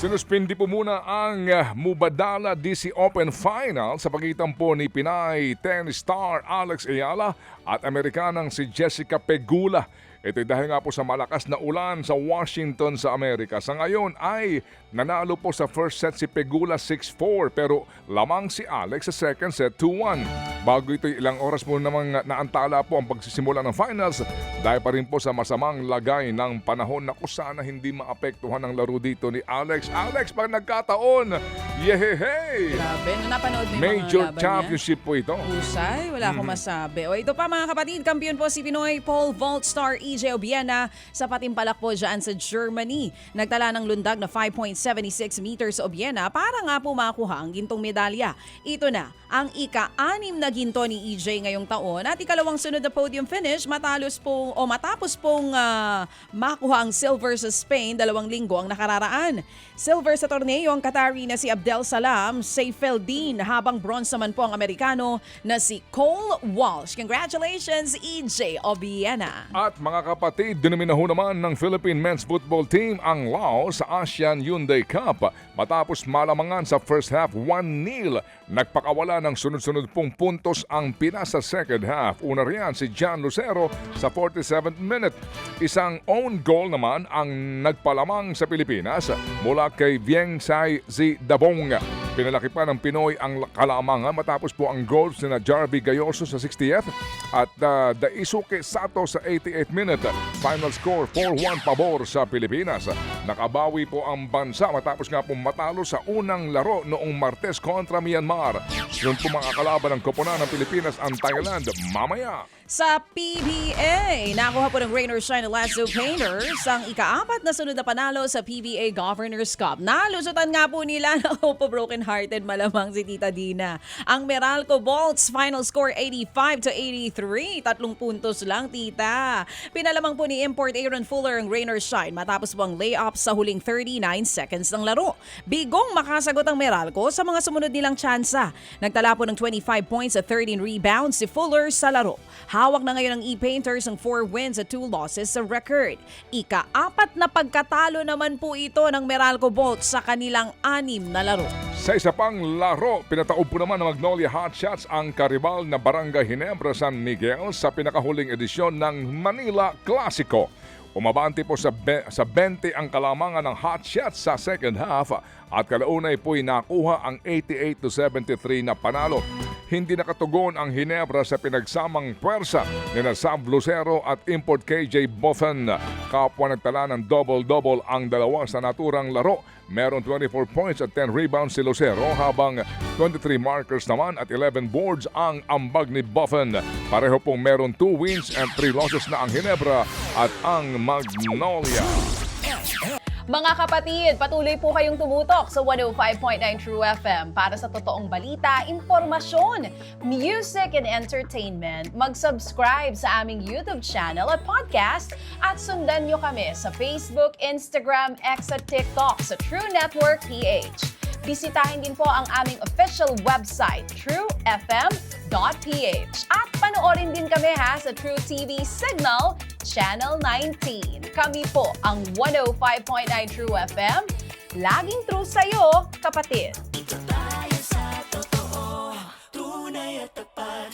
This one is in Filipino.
Sinuspindi po muna ang Mubadala DC Open Final sa pagitan po ni Pinay tennis star Alex Ayala at Amerikanang si Jessica Pegula. Ito'y dahil nga po sa malakas na ulan sa Washington sa Amerika. Sa ngayon ay nanalo po sa first set si Pegula 6-4 pero lamang si Alex sa second set 2-1. Bago ito'y ilang oras po namang naantala po ang pagsisimula ng finals dahil pa rin po sa masamang lagay ng panahon. Naku, sana hindi maapektuhan ang laro dito ni Alex. Alex, pag nagkataon, yehey! Grabe, nung napanood mo yung Major mga laban championship po ito. Husay, wala akong masabi. O ito pa mga kapatid, kampiyon po si Pinoy pole vault star EJ Obiena sa patimpalak po dyan sa Germany. Nagtala ng lundag na 5.76 meters Obiena para nga po makuha ang gintong medalya. Ito na ang ika-6 na ginto ni EJ ngayong taon at ikalawang sunod na podium finish matapos pong makuha ang silver sa Spain 2 linggo ang nakararaan. Silver sa torneo ang Qatari na si Abdel Salam Seyfeldin habang bronze naman po ang Amerikano na si Cole Walsh. Congratulations EJ Obiena. At mga kapatid, dinominaho naman ng Philippine Men's Football Team ang Laos sa Asian Hyundai Cup. Matapos malamangan sa first half 1-0, nagpakawala ng sunod-sunod pong puntos ang Pinas sa second half. Una riyan si John Lucero sa 47th minute. Isang own goal naman ang nagpalamang sa Pilipinas mula kay Vieng Sai Dabong. Pinalaki pa ng Pinoy ang kalamangan matapos po ang goals ni Jarvie Gayoso sa 60th at Daisuke Sato sa 88th minute. Final score 4-1 pabor sa Pilipinas. Nakabawi po ang bansa matapos nga po matalo sa unang laro noong Martes kontra Myanmar. Yun po mga kalaban ng koponan ng Pilipinas ang Thailand mamaya. Sa PBA, nakuha po ng Rain or Shine Lasso Painters ang ika-4 na sunod na panalo sa PBA Governors Cup. Nalusutan nga po nila na broken-hearted malamang si Tita Dina. Ang Meralco Bolts final score 85-83. 3 puntos lang, Tita. Pinalamang po ni Import Aaron Fuller ang Rain or Shine matapos po ang layup sa huling 39 seconds ng laro. Bigong makasagot ang Meralco sa mga sumunod nilang tsansa. Nagtala po ng 25 points at 13 rebounds si Fuller sa laro. Hawak na ngayon ng E-Painters ang 4 wins at 2 losses sa record. Ika-4 na pagkatalo naman po ito ng Meralco Bolts sa kanilang 6 na laro. Sa isa pang laro, pinataob po naman ng Magnolia Hotshots ang karibal na Barangay Ginebra San Miguel sa pinakahuling edisyon ng Manila Clasico. Umabante po sa 20 ang kalamangan ng Hotshots sa second half at kalaunay po'y nakuha ang 88-73 na panalo. Hindi nakatugon ang Ginebra sa pinagsamang pwersa ni Sam Lucero at Import KJ Boffen. Kapwa nagtala ng double-double ang dalawa sa naturang laro. Meron 24 points at 10 rebounds si Lucero habang 23 markers naman at 11 boards ang ambag ni Boffen. Pareho pong meron 2 wins and 3 losses na ang Ginebra at ang Magnolia. Mga kapatid, patuloy po kayong tumutok sa 105.9 True FM para sa totoong balita, impormasyon, music and entertainment. Mag-subscribe sa aming YouTube channel at podcast at sundan nyo kami sa Facebook, Instagram, X at TikTok sa True Network PH. Bisitahin din po ang aming official website, truefm.ph. At panoorin din kami sa True TV Signal, Channel 19. Kami po ang 105.9 True FM. Laging true sa'yo, kapatid.